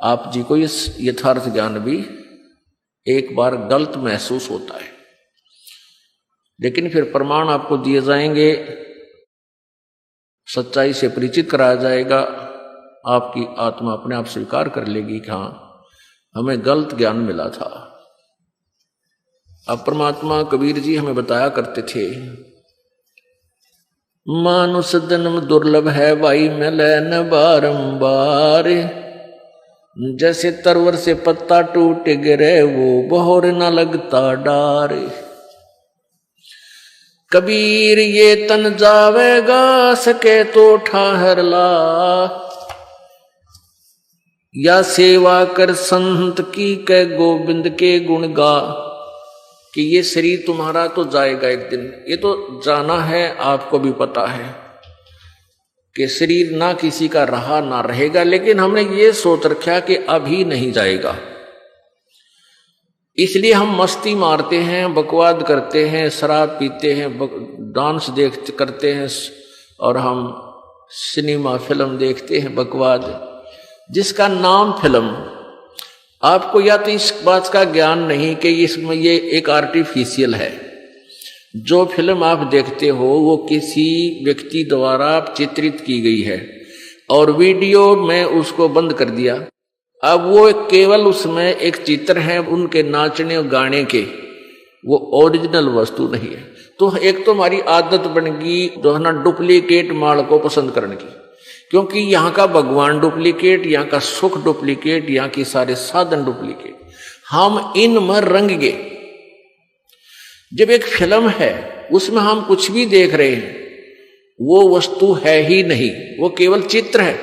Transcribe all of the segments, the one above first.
आप जी को इस यथार्थ ज्ञान भी एक बार गलत महसूस होता है, लेकिन फिर प्रमाण आपको दिए जाएंगे, सच्चाई से परिचित कराया जाएगा, आपकी आत्मा अपने आप स्वीकार कर लेगी कि हाँ हमें गलत ज्ञान मिला था। अब परमात्मा कबीर जी हमें बताया करते थे, मानुष जन्म दुर्लभ है भाई मिले न बारंबार, जैसे तरवर से पत्ता टूट गिरे वो बहोर न लगता डार। कबीर ये तन जावेगा सके तो ठाहर ला, या सेवा कर संत की कै गोविंद के गुण गा। कि ये शरीर तुम्हारा तो जाएगा एक दिन, ये तो जाना है, आपको भी पता है कि शरीर ना किसी का रहा ना रहेगा, लेकिन हमने ये सोच रखा कि अभी नहीं जाएगा, इसलिए हम मस्ती मारते हैं, बकवाद करते हैं, शराब पीते हैं, डांस करते हैं, और हम सिनेमा फिल्म देखते हैं, बकवाद, जिसका नाम फिल्म। आपको या तो इस बात का ज्ञान नहीं कि इसमें ये एक आर्टिफिशियल है, जो फिल्म आप देखते हो वो किसी व्यक्ति द्वारा चित्रित की गई है और वीडियो में उसको बंद कर दिया। अब वो केवल उसमें एक चित्र है उनके नाचने और गाने के, वो ओरिजिनल वस्तु नहीं है। तो एक तो हमारी आदत बन गई जो है ना डुप्लीकेट माल को पसंद करने की, क्योंकि यहाँ का भगवान डुप्लीकेट, यहाँ का सुख डुप्लीकेट, यहाँ के सारे साधन डुप्लीकेट, हम इन में रंग गए। जब एक फिल्म है उसमें हम कुछ भी देख रहे हैं, वो वस्तु है ही नहीं, वो केवल चित्र है,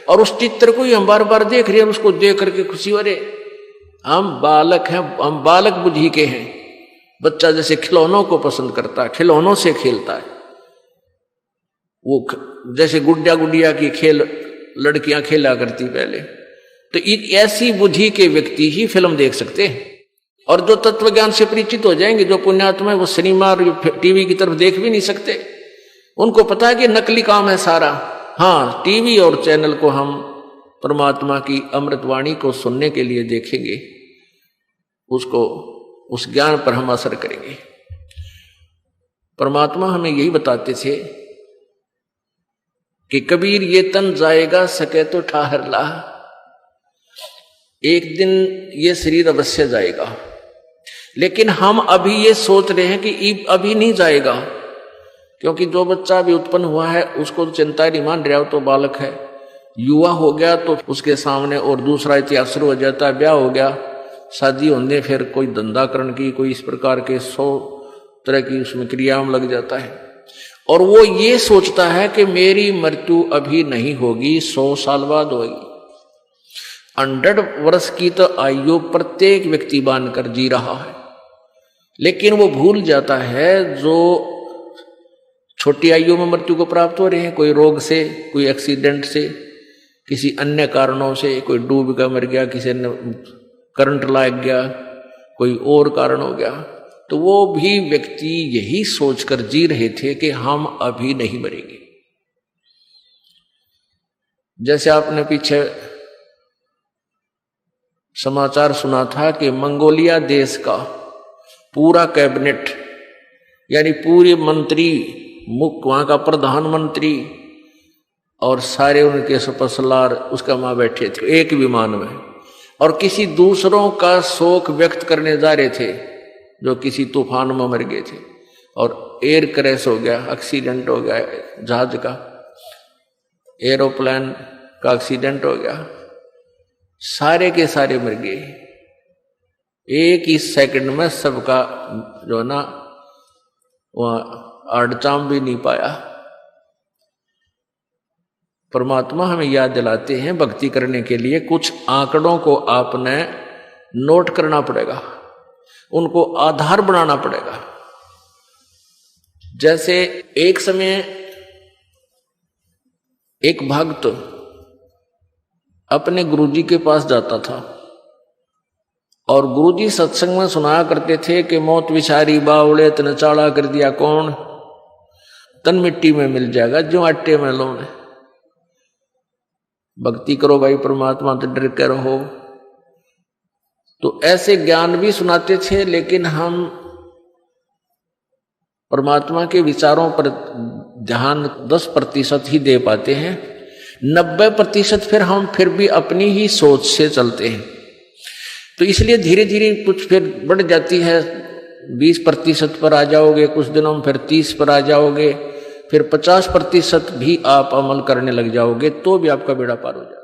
और उस चित्र को ही हम बार बार देख रहे हैं, उसको देख करके खुशी हो रहे। हम बालक हैं, हम बालक बुद्धि के हैं। बच्चा जैसे खिलौनों को पसंद करता है, खिलौनों से खेलता है, वो जैसे गुड्डिया गुड़िया की खेल लड़कियां खेला करती पहले, तो ऐसी बुद्धि के व्यक्ति ही फिल्म देख सकते हैं। और जो तत्व ज्ञान से परिचित हो जाएंगे, जो पुण्यात्मा है, वो सिनेमा और टीवी की तरफ देख भी नहीं सकते। उनको पता है कि नकली काम है सारा। हाँ, टीवी और चैनल को हम परमात्मा की अमृतवाणी को सुनने के लिए देखेंगे, उसको उस ज्ञान पर हम असर करेंगे। परमात्मा हमें यही बताते थे कि कबीर ये तन जाएगा सके तो ठाहर ला, एक दिन ये शरीर अवश्य जाएगा, लेकिन हम अभी ये सोच रहे हैं कि अभी नहीं जाएगा, क्योंकि जो बच्चा अभी उत्पन्न हुआ है उसको चिंता नहीं मान रहा हो, तो बालक है। युवा हो गया तो उसके सामने और दूसरा इतिहास शुरू हो जाता है, ब्याह हो गया, शादी होने, फिर कोई धंधाकरण की, कोई इस प्रकार के 100 तरह की उसमें क्रियाओं लग जाता है, और वो ये सोचता है कि मेरी मृत्यु अभी नहीं होगी, 100 साल बाद होगी। 100 वर्ष की तो आयु प्रत्येक व्यक्ति बांधकर जी रहा है, लेकिन वो भूल जाता है जो छोटी आयु में मृत्यु को प्राप्त हो रहे हैं, कोई रोग से, कोई एक्सीडेंट से, किसी अन्य कारणों से, कोई डूब कर मर गया, किसी ने करंट लग गया, कोई और कारण हो गया, तो वो भी व्यक्ति यही सोचकर जी रहे थे कि हम अभी नहीं मरेंगे। जैसे आपने पीछे समाचार सुना था कि मंगोलिया देश का पूरा कैबिनेट, यानी पूरे मंत्री, मुख्य वहां का प्रधानमंत्री और सारे उनके सपसलार उसका वहां बैठे थे एक विमान में, और किसी दूसरों का शोक व्यक्त करने जा रहे थे जो किसी तूफान में मर गए थे, और एयर क्रैश हो गया, एक्सीडेंट हो गया, जहाज का, एरोप्लेन का एक्सीडेंट हो गया, सारे के सारे मर गए। एक ही सेकंड में सबका जो है ना वह आड़चाम भी नहीं पाया। परमात्मा हमें याद दिलाते हैं, भक्ति करने के लिए कुछ आंकड़ों को आपने नोट करना पड़ेगा, उनको आधार बनाना पड़ेगा। जैसे एक समय एक भक्त अपने गुरुजी के पास जाता था, और गुरुजी सत्संग में सुनाया करते थे कि मौत विचारी बावड़े तन चाड़ा कर दिया कौन, तन मिट्टी में मिल जाएगा जो आटे में लौने। भक्ति करो भाई, परमात्मा से डर के रहो। तो ऐसे ज्ञान भी सुनाते थे, लेकिन हम परमात्मा के विचारों पर ध्यान 10% ही दे पाते हैं। 90% फिर भी अपनी ही सोच से चलते हैं। तो इसलिए धीरे धीरे कुछ फिर बढ़ जाती है, 20% पर आ जाओगे, कुछ दिनों में फिर 30 पर आ जाओगे, फिर 50% भी आप अमल करने लग जाओगे, तो भी आपका बेड़ा पार हो जाएगा।